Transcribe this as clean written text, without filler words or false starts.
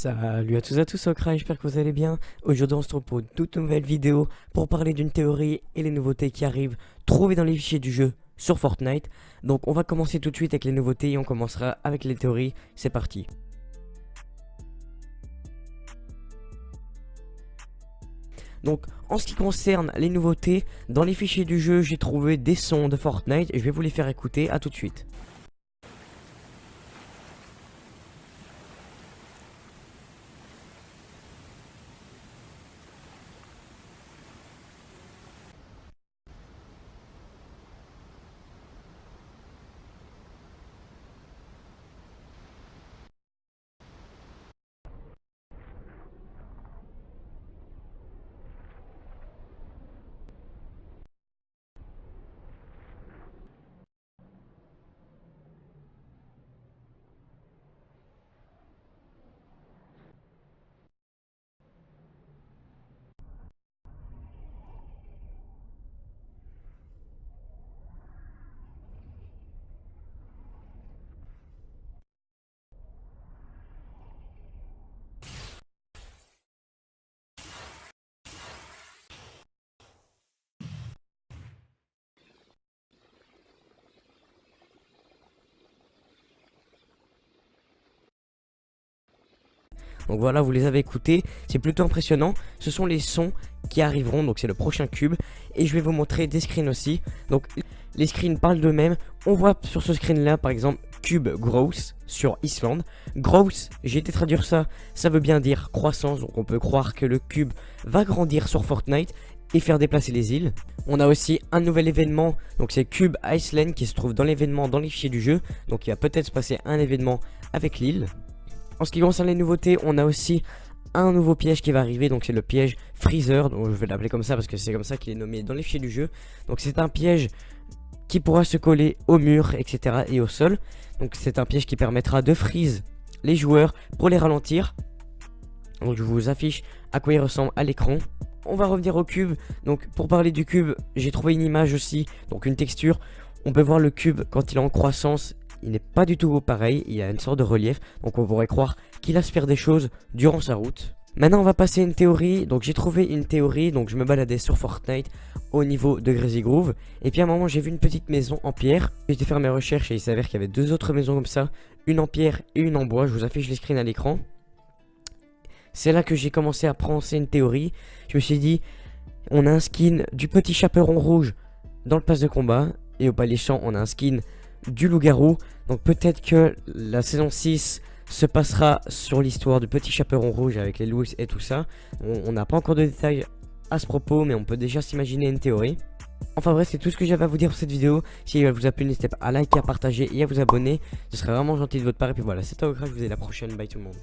Salut à tous Okra, j'espère que vous allez bien. Aujourd'hui on se retrouve pour une toute nouvelle vidéo pour parler d'une théorie et les nouveautés qui arrivent trouvées dans les fichiers du jeu sur Fortnite. Donc on va commencer tout de suite avec les nouveautés et on commencera avec les théories, c'est parti. Donc en ce qui concerne les nouveautés, dans les fichiers du jeu j'ai trouvé des sons de Fortnite et je vais vous les faire écouter, à tout de suite. Donc voilà, vous les avez écoutés, c'est plutôt impressionnant. Ce sont les sons qui arriveront, donc c'est le prochain cube. Et je vais vous montrer des screens aussi. Donc les screens parlent d'eux-mêmes. On voit sur ce screen là par exemple Cube Growth sur Islande. Growth, j'ai été traduire ça, ça veut bien dire croissance. Donc on peut croire que le cube va grandir sur Fortnite et faire déplacer les îles. On a aussi un nouvel événement, donc c'est Cube Iceland qui se trouve dans l'événement dans les fichiers du jeu. Donc il va peut-être se passer un événement avec l'île. En ce qui concerne les nouveautés, on a aussi un nouveau piège qui va arriver, donc c'est le piège Freezer, donc je vais l'appeler comme ça parce que c'est comme ça qu'il est nommé dans les fichiers du jeu. Donc c'est un piège qui pourra se coller au mur, etc. et au sol. Donc c'est un piège qui permettra de freeze les joueurs pour les ralentir. Donc je vous affiche à quoi il ressemble à l'écran. On va revenir au cube. Donc pour parler du cube, j'ai trouvé une image aussi, donc une texture. On peut voir le cube quand il est en croissance. Il n'est pas du tout pareil, il y a une sorte de relief, donc on pourrait croire qu'il aspire des choses durant sa route. Maintenant on va passer à une théorie, donc j'ai trouvé une théorie, donc je me baladais sur Fortnite au niveau de Crazy Groove. Et puis à un moment j'ai vu une petite maison en pierre, j'ai été faire mes recherches et il s'avère qu'il y avait deux autres maisons comme ça, une en pierre et une en bois, je vous affiche les screens à l'écran. C'est là que j'ai commencé à penser une théorie, je me suis dit, on a un skin du petit chaperon rouge dans le pass de combat, et au palais champ on a un skin du loup-garou. Donc peut-être que la saison 6 se passera sur l'histoire du petit chaperon rouge avec les loups et tout ça. On n'a pas encore de détails à ce propos, mais on peut déjà s'imaginer une théorie. Enfin bref, c'est tout ce que j'avais à vous dire pour cette vidéo. Si elle vous a plu, n'hésitez pas à liker, à partager et à vous abonner. Ce serait vraiment gentil de votre part. Et puis voilà, c'était Okra, je vous dis à la prochaine. Bye tout le monde.